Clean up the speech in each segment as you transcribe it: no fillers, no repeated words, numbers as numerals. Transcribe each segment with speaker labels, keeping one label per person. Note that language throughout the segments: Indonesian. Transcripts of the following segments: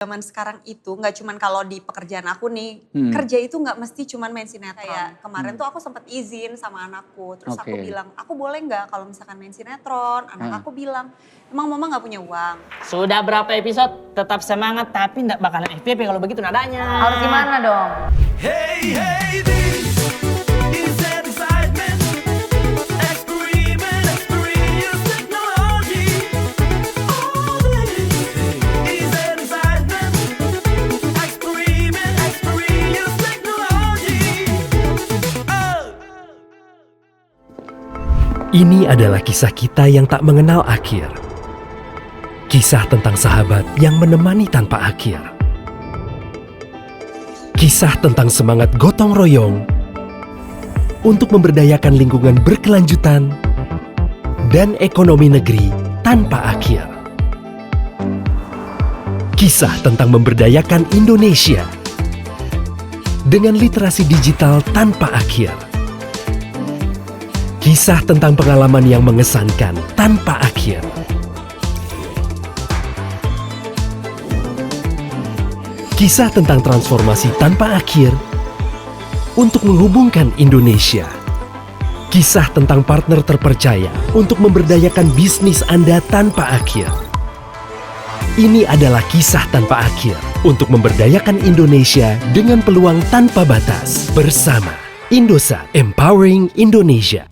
Speaker 1: Zaman sekarang itu nggak cuman kalau di pekerjaan aku nih, kerja itu nggak mesti cuman main sinetron. Kayak kemarin tuh aku sempat izin sama anakku, terus aku bilang, aku boleh nggak kalau misalkan main sinetron? Anak aku bilang, emang mama nggak punya uang?
Speaker 2: Sudah berapa episode, tetap semangat tapi nggak bakalan FPP kalau begitu nadanya.
Speaker 3: Harus gimana dong?
Speaker 4: Hey, hey, this is excitement. Experiment, experience technology. All this is excitement. Experiment, experience technology. Oh.
Speaker 5: Ini adalah kisah kita yang tak mengenal akhir. Kisah tentang sahabat yang menemani tanpa akhir. Kisah tentang semangat gotong royong untuk memberdayakan lingkungan berkelanjutan dan ekonomi negeri tanpa akhir. Kisah tentang memberdayakan Indonesia dengan literasi digital tanpa akhir. Kisah tentang pengalaman yang mengesankan tanpa akhir. Kisah tentang transformasi tanpa akhir untuk menghubungkan Indonesia. Kisah tentang partner terpercaya untuk memberdayakan bisnis Anda tanpa akhir. Ini adalah kisah tanpa akhir untuk memberdayakan Indonesia dengan peluang tanpa batas bersama Indosat Empowering Indonesia.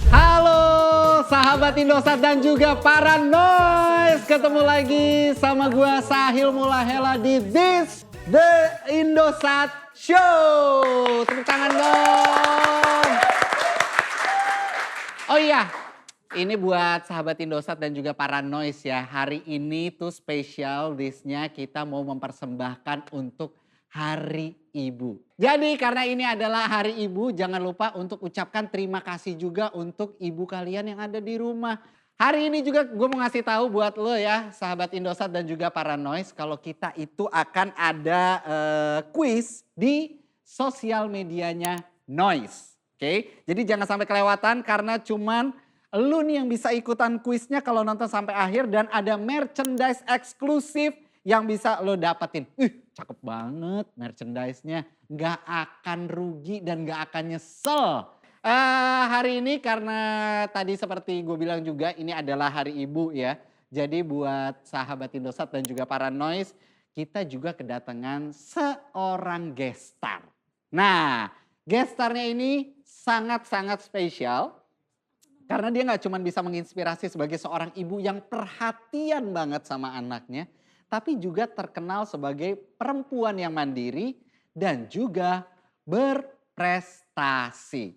Speaker 6: Halo sahabat Indosat dan juga para noise. Ketemu lagi sama gua Sahil Mulahela di This The Indosat Show. Tepuk tangan dong. Oh iya, ini buat sahabat Indosat dan juga para noise ya. Hari ini tuh spesial dish-nya kita mau mempersembahkan untuk Hari Ibu. Jadi karena ini adalah Hari Ibu, jangan lupa untuk ucapkan terima kasih juga untuk ibu kalian yang ada di rumah. Hari ini juga gue mau ngasih tahu buat lo ya, sahabat Indosat dan juga para noise, kalau kita itu akan ada kuis di sosial medianya Noise. Oke, jadi jangan sampai kelewatan karena cuman lu nih yang bisa ikutan kuisnya kalau nonton sampai akhir dan ada merchandise eksklusif yang bisa lo dapetin. Cakep banget merchandise-nya. Gak akan rugi dan gak akan nyesel. Hari ini karena tadi seperti gue bilang juga ini adalah Hari Ibu ya. Jadi buat sahabat Indosat dan juga para noise, kita juga kedatangan seorang guest star. Nah, guest starnya ini sangat-sangat spesial. Karena dia gak cuma bisa menginspirasi sebagai seorang ibu yang perhatian banget sama anaknya, tapi juga terkenal sebagai perempuan yang mandiri dan juga berprestasi.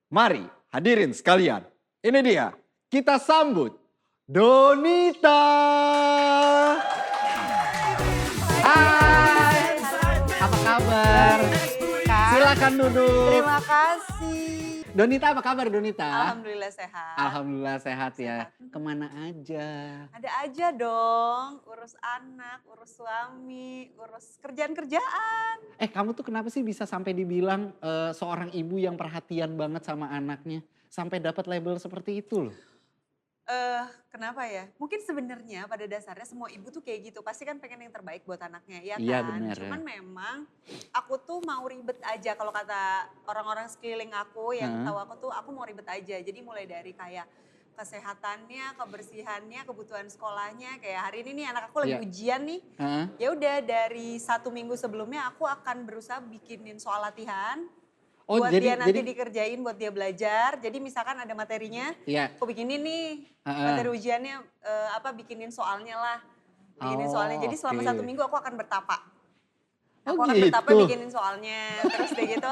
Speaker 6: Mari hadirin sekalian, ini dia, kita sambut Donita. Hai, apa kabar? Silakan duduk.
Speaker 1: Terima kasih.
Speaker 6: Donita, apa kabar Donita?
Speaker 1: Alhamdulillah sehat.
Speaker 6: Alhamdulillah sehat ya. Kemana aja?
Speaker 1: Ada aja dong, urus anak, urus suami, urus kerjaan-kerjaan.
Speaker 6: Kamu tuh kenapa sih bisa sampai dibilang seorang ibu yang perhatian banget sama anaknya? Sampai dapat label seperti itu loh.
Speaker 1: Kenapa ya? Mungkin sebenarnya pada dasarnya semua ibu tuh kayak gitu. Pasti kan pengen yang terbaik buat anaknya, ya kan?
Speaker 6: Iya benar.
Speaker 1: Cuman memang aku tuh mau ribet aja kalau kata orang-orang sekeliling aku yang tahu aku tuh aku mau ribet aja. Jadi mulai dari kayak kesehatannya, kebersihannya, kebutuhan sekolahnya. Kayak hari ini nih anak aku lagi ujian nih. Ya udah dari 1 minggu sebelumnya aku akan berusaha bikinin soal latihan.
Speaker 6: Oh,
Speaker 1: buat
Speaker 6: jadi,
Speaker 1: dia nanti dikerjain, buat dia belajar. Jadi misalkan ada materinya, aku bikinin nih materi ujiannya, bikinin soalnya lah. Bikinin soalnya, jadi selama 1 minggu aku akan bertapa. Aku akan bertapa bikinin soalnya, terus udah gitu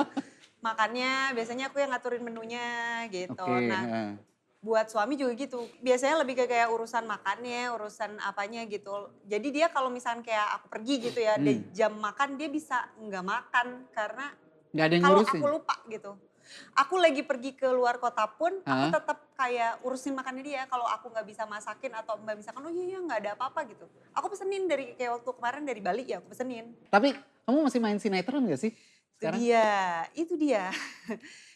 Speaker 1: makannya biasanya aku yang ngaturin menunya gitu. Nah buat suami juga gitu, biasanya lebih ke kayak urusan makannya, urusan apanya gitu. Jadi dia kalau misalkan kayak aku pergi gitu ya, di jam makan dia bisa nggak makan karena
Speaker 6: Gak ada yang
Speaker 1: kalau
Speaker 6: ngurusin?
Speaker 1: aku lupa gitu. Aku lagi pergi ke luar kota pun aku tetap kayak urusin makannya dia. Kalau aku gak bisa masakin atau mbak misalkan oh iya gak ada apa-apa gitu. Aku pesenin dari kayak waktu kemarin dari Bali ya aku pesenin.
Speaker 6: Tapi kamu masih main sinetron gak sih sekarang?
Speaker 1: Itu dia.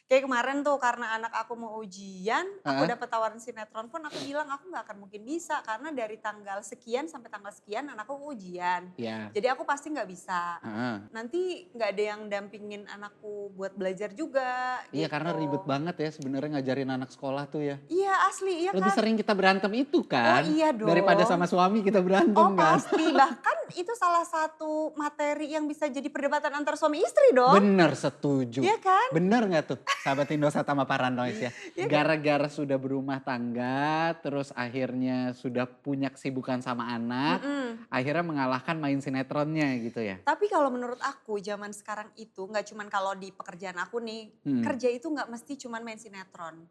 Speaker 1: Kayak kemarin tuh karena anak aku mau ujian, aku dapat tawaran sinetron pun aku bilang aku nggak akan mungkin bisa karena dari tanggal sekian sampai tanggal sekian anakku ujian. Jadi aku pasti nggak bisa. Nanti nggak ada yang dampingin anakku buat belajar juga.
Speaker 6: Iya
Speaker 1: gitu.
Speaker 6: karena ribet banget ya sebenarnya ngajarin anak sekolah tuh ya.
Speaker 1: Iya asli, iya
Speaker 6: Lebih
Speaker 1: kan.
Speaker 6: sering kita berantem itu kan.
Speaker 1: Oh iya dong.
Speaker 6: Daripada sama suami kita berantem
Speaker 1: Oh
Speaker 6: kan.
Speaker 1: pasti, bahkan itu salah satu materi yang bisa jadi perdebatan antar suami istri dong.
Speaker 6: Bener, setuju.
Speaker 1: Iya kan?
Speaker 6: Bener gak tuh sahabat Indosat sama Paranoid ya? Gara-gara sudah berumah tangga, terus akhirnya sudah punya kesibukan sama anak, akhirnya mengalahkan main sinetronnya gitu ya?
Speaker 1: Tapi kalau menurut aku zaman sekarang itu nggak cuman kalau di pekerjaan aku nih, kerja itu nggak mesti cuman main sinetron.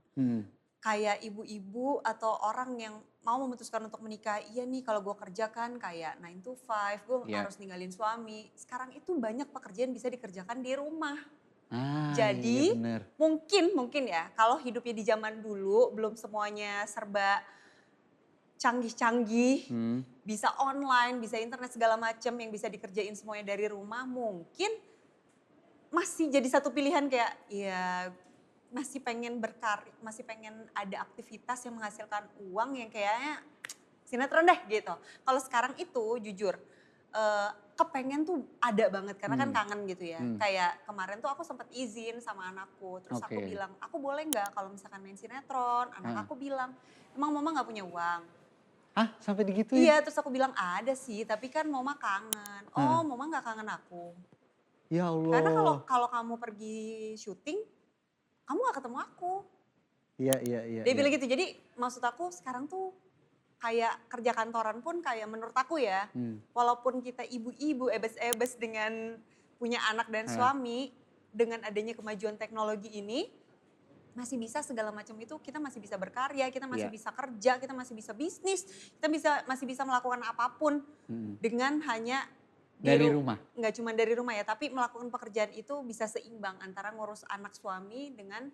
Speaker 1: Kayak ibu-ibu atau orang yang mau memutuskan untuk menikah, iya nih kalau gue kerja kan kayak 9 to 5, gue harus ninggalin suami. Sekarang itu banyak pekerjaan bisa dikerjakan di rumah. Jadi
Speaker 6: iya
Speaker 1: mungkin ya kalau hidupnya di zaman dulu belum semuanya serba canggih-canggih, bisa online, bisa internet segala macam yang bisa dikerjain semuanya dari rumah, mungkin masih jadi satu pilihan kayak ya masih pengen berkarya, masih pengen ada aktivitas yang menghasilkan uang yang kayaknya sinetron deh gitu. Kalau sekarang itu jujur kepengen tuh ada banget karena kan kangen gitu ya. Kayak kemarin tuh aku sempat izin sama anakku, terus aku bilang, aku boleh nggak kalau misalkan main sinetron? Anak aku bilang, emang mama nggak punya uang?
Speaker 6: Hah sampai digituin?
Speaker 1: Iya, terus aku bilang ada sih, tapi kan mama kangen. Oh, mama nggak kangen aku.
Speaker 6: Ya Allah.
Speaker 1: Karena kalau kamu pergi syuting, kamu nggak ketemu aku.
Speaker 6: Iya.
Speaker 1: Dia bilang gitu. Jadi maksud aku sekarang tuh kayak kerja kantoran pun kayak menurut aku ya, walaupun kita ibu-ibu ebes-ebes dengan punya anak dan suami, dengan adanya kemajuan teknologi ini, masih bisa segala macam itu, kita masih bisa berkarya, kita masih bisa kerja, kita masih bisa bisnis, kita masih bisa melakukan apapun dengan hanya
Speaker 6: dari rumah.
Speaker 1: Nggak cuma dari rumah ya, tapi melakukan pekerjaan itu bisa seimbang antara ngurus anak suami dengan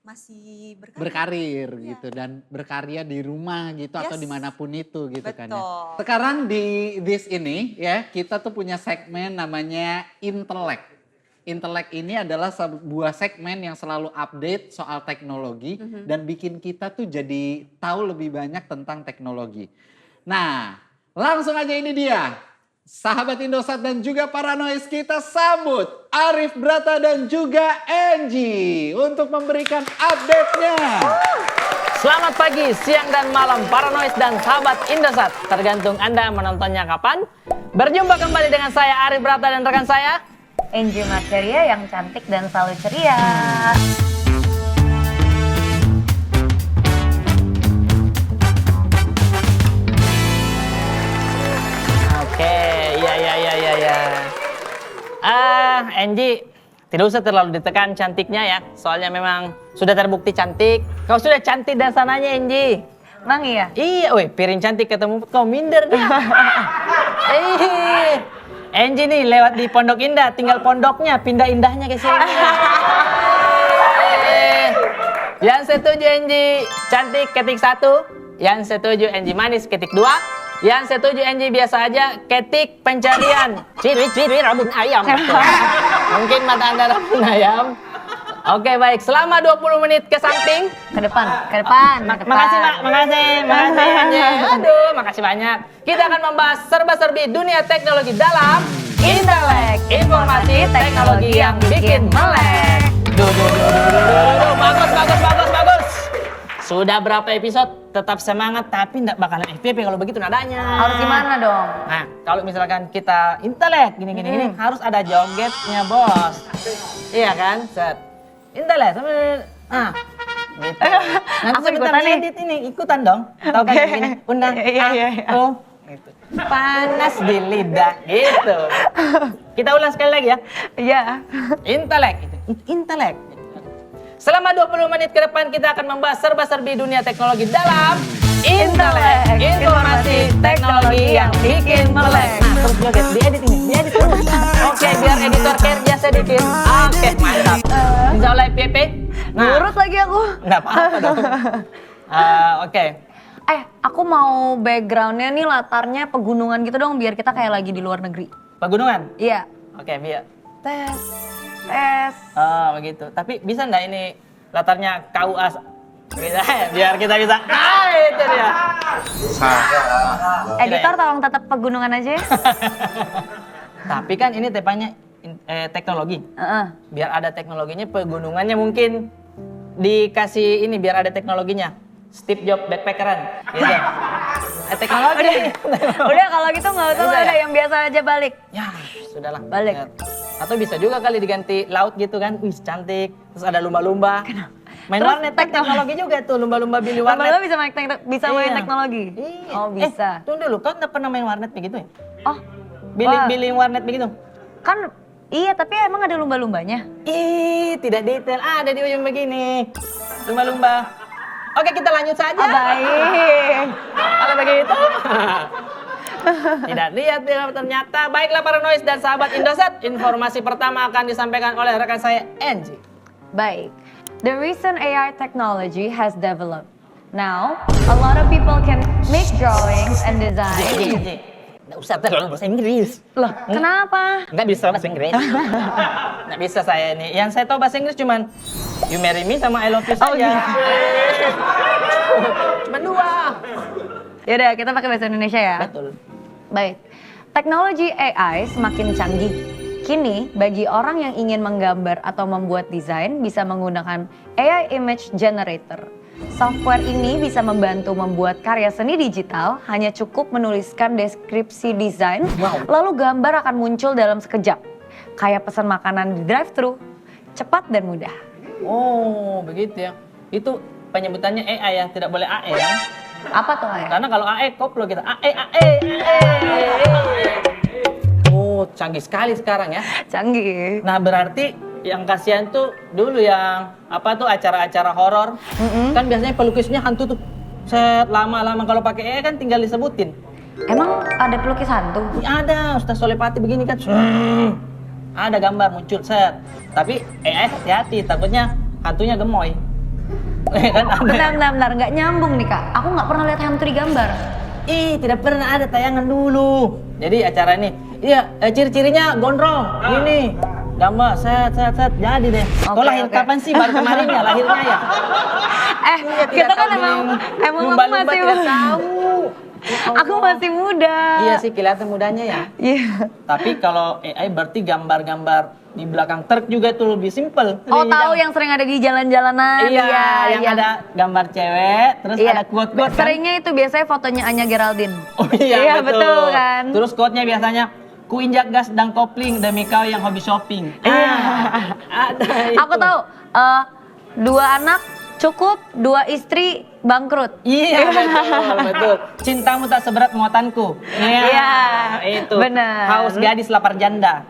Speaker 1: masih
Speaker 6: berkarir gitu dan berkarya di rumah gitu atau dimanapun itu gitu kan ya.
Speaker 1: Betul.
Speaker 6: Sekarang di this ini ya kita tuh punya segmen namanya Intelek. Intelek ini adalah sebuah segmen yang selalu update soal teknologi dan bikin kita tuh jadi tahu lebih banyak tentang teknologi. Nah langsung aja ini dia. Sahabat Indosat dan juga Paranoid, kita sambut Arif Brata dan juga Angie untuk memberikan update-nya.
Speaker 2: Selamat pagi, siang dan malam Paranoid dan sahabat Indosat. Tergantung Anda menontonnya kapan. Berjumpa kembali dengan saya Arif Brata dan rekan saya
Speaker 3: Angie Materia yang cantik dan selalu ceria.
Speaker 2: Angie, tidak usah terlalu ditekan cantiknya ya. Soalnya memang sudah terbukti cantik. Kau sudah cantik dan sananya Angie.
Speaker 3: Emang iya?
Speaker 2: Iya, weh piring cantik ketemu kau minder nih. Angie nih lewat di Pondok Indah, tinggal pondoknya, pindah indahnya ke sini. Yang setuju Angie cantik ketik 1, yang setuju Angie manis ketik 2. Yang setuju Angie biasa aja, ketik pencarian. Ciri-ciri rabun ayam. Mungkin mata Anda rabun ayam. Oke baik, selama 20 menit ke samping.
Speaker 3: Ke depan, ke depan.
Speaker 2: Makasih Mak, makasih Angie. Aduh, makasih banyak. Kita akan membahas serba-serbi dunia teknologi dalam Intelek, informasi teknologi yang bikin melek. Bagus. Sudah berapa episode tetap semangat tapi enggak bakalan FPP kalau begitu nadanya.
Speaker 3: Harus gimana dong?
Speaker 2: Nah, kalau misalkan kita intelek gini harus ada jogetnya, Bos. Iya kan? Set. Intelek sama gitu. Nanti
Speaker 3: Aku
Speaker 2: sebentar
Speaker 3: ikutan nih.
Speaker 2: edit ini ikutan dong. Tahu kan gini? Undang
Speaker 3: Iya.
Speaker 2: aku. Gitu. Panas di lidah gitu. Kita ulang sekali lagi ya.
Speaker 3: Iya.
Speaker 2: Intelek. Intelek. Selama 20 menit ke depan kita akan membahas serba-serbi dunia teknologi dalam Intelek, informasi teknologi yang bikin melek. Nah, terus joget, diedit terus. Oke, biar editor kerja sedikit. Oke, mantap. Insya Allah FPP.
Speaker 3: Nurut lagi aku.
Speaker 2: Nggak apa-apa dong. Oke.
Speaker 3: Aku mau backgroundnya nih latarnya pegunungan gitu dong biar kita kayak lagi di luar negeri.
Speaker 2: Pegunungan?
Speaker 3: Iya.
Speaker 2: Oke, biar. Tes.
Speaker 3: CSS.
Speaker 2: Oh begitu. Tapi bisa nggak ini latarnya KUA? Bisa ya? Biar kita bisa. Itu dia.
Speaker 3: Editor tolong tetap pegunungan aja ya.
Speaker 2: Tapi kan ini tepanya teknologi. Biar ada teknologinya, pegunungannya mungkin dikasih ini biar ada teknologinya. Steve Jobs backpackeran. Gitu. Teknologi.
Speaker 3: Udah kalau gitu nggak usah
Speaker 2: Udah
Speaker 3: lah,
Speaker 2: ya?
Speaker 3: ada yang biasa aja balik.
Speaker 2: Ya, sudahlah.
Speaker 3: Balik.
Speaker 2: Ya. Atau bisa juga kali diganti laut gitu kan. Wih, cantik. Terus ada lumba-lumba. Main
Speaker 3: Terus
Speaker 2: warnet teknologi juga tuh, lumba-lumba Billy warnet.
Speaker 3: Lama-lama bisa main
Speaker 2: Iya.
Speaker 3: teknologi.
Speaker 2: Iya.
Speaker 3: Oh bisa.
Speaker 2: Tunggu dulu, kau nggak pernah main warnet begitu ya?
Speaker 3: Oh
Speaker 2: Billy,
Speaker 3: wah.
Speaker 2: Billy warnet begitu?
Speaker 3: Kan iya tapi emang ada lumba-lumbanya.
Speaker 2: Ih, tidak detail. Ada di ujung begini. Lumba-lumba. Oke, kita lanjut saja.
Speaker 3: Baik.
Speaker 2: Kalau begitu. Tidak lihat ya ternyata. Baiklah para noise dan sahabat Indosat. Informasi pertama akan disampaikan oleh rekan saya, Angie.
Speaker 3: Baik. The recent AI technology has developed. Now, a lot of people can make drawings and design.
Speaker 2: Nggak usah terlalu bahasa Inggris.
Speaker 3: Loh, kenapa?
Speaker 2: Nggak bisa bahasa Inggris. Nggak bisa saya ini. Yang saya tahu bahasa Inggris cuman You Marry Me sama I Love You saja. Cuman dua.
Speaker 3: Yaudah, kita pakai bahasa Indonesia ya.
Speaker 2: Betul.
Speaker 3: Baik. Teknologi AI semakin canggih. Kini, bagi orang yang ingin menggambar atau membuat desain bisa menggunakan AI Image Generator. Software ini bisa membantu membuat karya seni digital, hanya cukup menuliskan deskripsi desain, lalu gambar akan muncul dalam sekejap. Kayak pesan makanan di drive-thru, cepat dan mudah.
Speaker 2: Oh, begitu ya. Itu penyebutannya AI ya, tidak boleh AE ya.
Speaker 3: Apa tuh ya?
Speaker 2: Karena kalau AE koplo kita AE. Oh, canggih sekali sekarang ya.
Speaker 3: Canggih.
Speaker 2: Nah, berarti yang kasihan tuh dulu yang apa tuh acara-acara horor. Kan biasanya pelukisnya hantu tuh. Set lama-lama kalau pakai AI kan tinggal disebutin.
Speaker 3: Emang ada pelukis hantu?
Speaker 2: Ada Ustaz Solepati begini kan. Ada gambar muncul set. Tapi AI hati-hati takutnya hantunya gemoy. Kan ada.
Speaker 3: Benar, nggak nyambung nih kak. Aku nggak pernah lihat hantu di gambar.
Speaker 2: Ih, tidak pernah ada tayangan dulu. Jadi acara ini, iya ciri-cirinya gondrong. Ini gambar set. Jadi deh. Kau lahir kapan sih? Baru kemarin ya lahirnya ya.
Speaker 3: Kita kan emang aku
Speaker 2: lumba-lumba
Speaker 3: masih
Speaker 2: tidak tahu.
Speaker 3: Aku masih muda.
Speaker 2: Iya sih kelihatan mudanya ya.
Speaker 3: Iya.
Speaker 2: Tapi kalau AI berarti gambar-gambar di belakang truk juga tuh lebih simpel.
Speaker 3: Oh
Speaker 2: Lebih
Speaker 3: tahu
Speaker 2: jangan-
Speaker 3: yang sering ada di jalan-jalanan.
Speaker 2: Iya, yang ada gambar cewek, terus ada quote-quote kan.
Speaker 3: Seringnya itu biasanya fotonya Anya Geraldine.
Speaker 2: Oh iya,
Speaker 3: betul kan.
Speaker 2: Terus quote-nya biasanya, ku injak gas dan kopling demi kau yang hobi shopping. Ada itu.
Speaker 3: Aku tahu 2 anak cukup, 2 istri bangkrut.
Speaker 2: Iya, betul. Cintamu tak seberat muatanku.
Speaker 3: Iya,
Speaker 2: itu.
Speaker 3: benar.
Speaker 2: Haus gadis lapar janda.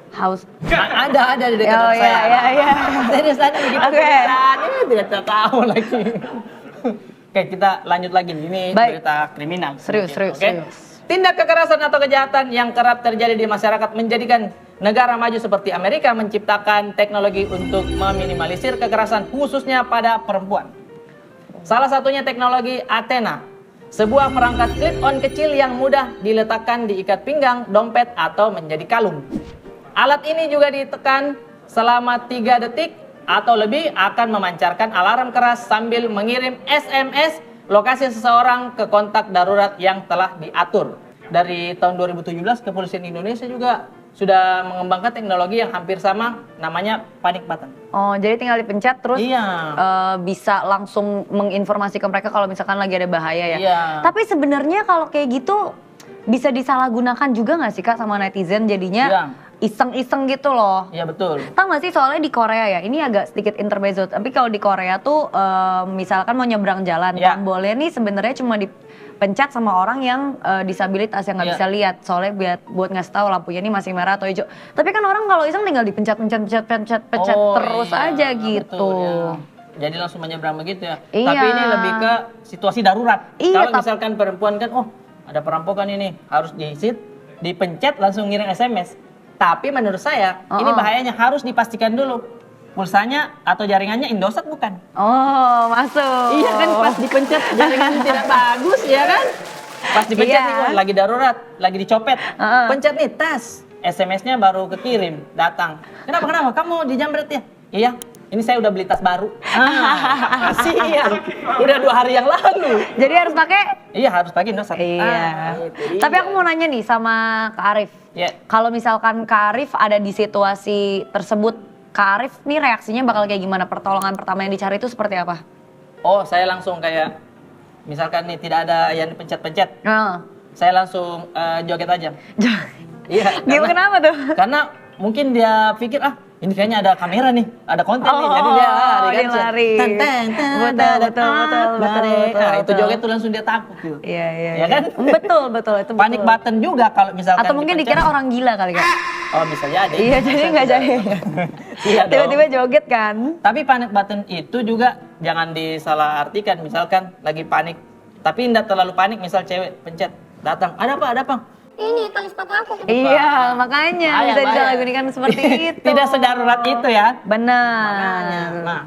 Speaker 3: Haus.
Speaker 2: Ada di dekat
Speaker 3: Oh,
Speaker 2: saya.
Speaker 3: iya.
Speaker 2: Serius ada begitu
Speaker 3: Oke.
Speaker 2: tulisannya, tidak tahu lagi. Oke, kita lanjut lagi. Ini
Speaker 3: Baik.
Speaker 2: berita kriminal.
Speaker 3: Serius.
Speaker 2: Oke. Tindak kekerasan atau kejahatan yang kerap terjadi di masyarakat menjadikan negara maju seperti Amerika menciptakan teknologi untuk meminimalisir kekerasan khususnya pada perempuan. Salah satunya teknologi Athena, sebuah perangkat clip-on kecil yang mudah diletakkan di ikat pinggang, dompet, atau menjadi kalung. Alat ini juga ditekan selama 3 detik atau lebih akan memancarkan alarm keras sambil mengirim SMS lokasi seseorang ke kontak darurat yang telah diatur. Dari tahun 2017, Kepolisian Indonesia juga sudah mengembangkan teknologi yang hampir sama, namanya panic button.
Speaker 3: Oh, jadi tinggal dipencet terus
Speaker 2: Iya.
Speaker 3: bisa langsung menginformasikan mereka kalau misalkan lagi ada bahaya ya.
Speaker 2: Iya.
Speaker 3: Tapi sebenarnya kalau kayak gitu bisa disalahgunakan juga nggak sih kak sama netizen jadinya
Speaker 2: Iya.
Speaker 3: iseng-iseng gitu loh.
Speaker 2: Iya betul.
Speaker 3: Tahu nggak sih soalnya di Korea ya, ini agak sedikit intermezzo, tapi kalau di Korea tuh misalkan mau nyebrang jalan,
Speaker 2: Ya.
Speaker 3: tombolnya nih sebenarnya cuma dipencet sama orang yang disabilitas yang nggak
Speaker 2: Ya.
Speaker 3: bisa lihat, soalnya buat ngasih tahu lampunya ini masih merah atau hijau. Tapi kan orang kalau iseng tinggal dipencet
Speaker 2: Oh,
Speaker 3: terus
Speaker 2: iya,
Speaker 3: aja gitu.
Speaker 2: betul, ya. Jadi langsung menyeberang begitu ya.
Speaker 3: Iya.
Speaker 2: Tapi ini lebih ke situasi darurat.
Speaker 3: Iya,
Speaker 2: Kalau misalkan perempuan kan, oh ada perampokan ini, harus diisit, dipencet langsung ngirim SMS. Tapi menurut saya ini bahayanya harus dipastikan dulu pulsanya atau jaringannya Indosat bukan.
Speaker 3: Oh, masuk.
Speaker 2: Iya kan pas dipencet jaringannya tidak bagus ya kan. Pas dipencet
Speaker 3: Iya.
Speaker 2: nih, wah, lagi darurat, lagi dicopet. Pencet nih tas. SMS-nya baru kekirim, datang. Kenapa? Kamu dijamret ya? Iya, ini saya udah beli tas baru. Kasihan. Udah 2 hari yang lalu.
Speaker 3: Jadi harus pakai?
Speaker 2: Iya, harus pakai Indosat.
Speaker 3: Iya.
Speaker 2: Itu dia.
Speaker 3: Tapi aku mau nanya nih sama Kak Arif.
Speaker 2: Ya.
Speaker 3: Kalau misalkan Kak Arif ada di situasi tersebut, Kak Arif nih reaksinya bakal kayak gimana? Pertolongan pertama yang dicari itu seperti apa?
Speaker 2: Oh, saya langsung kayak, misalkan nih tidak ada yang dipencet-pencet. Saya langsung joget aja. Iya.
Speaker 3: Kenapa tuh?
Speaker 2: Karena mungkin dia pikir ini kayaknya ada kamera nih, ada konten nih, jadi dia
Speaker 3: lari. Betul.
Speaker 2: Itu joget tuh langsung dia takut tuh.
Speaker 3: Iya.
Speaker 2: Ya kan?
Speaker 3: Betul itu.
Speaker 2: Panik
Speaker 3: betul.
Speaker 2: button juga kalau misalkan.
Speaker 3: Atau mungkin
Speaker 2: dipencet.
Speaker 3: dikira orang gila kali Kak.
Speaker 2: Oh bisa jadi.
Speaker 3: Iya, jadi nggak jadi.
Speaker 2: Iya dong.
Speaker 3: Tiba-tiba joget kan.
Speaker 2: Tapi panik button itu juga jangan disalahartikan. Misalkan lagi panik, tapi tidak terlalu panik. Misal cewek pencet, datang, ada apa?
Speaker 3: Ini tali sepatu aku. Iya, makanya bisa disalahgunakan seperti itu.
Speaker 2: Tidak sedarurat itu ya.
Speaker 3: Benar.
Speaker 2: Makanya. Nah,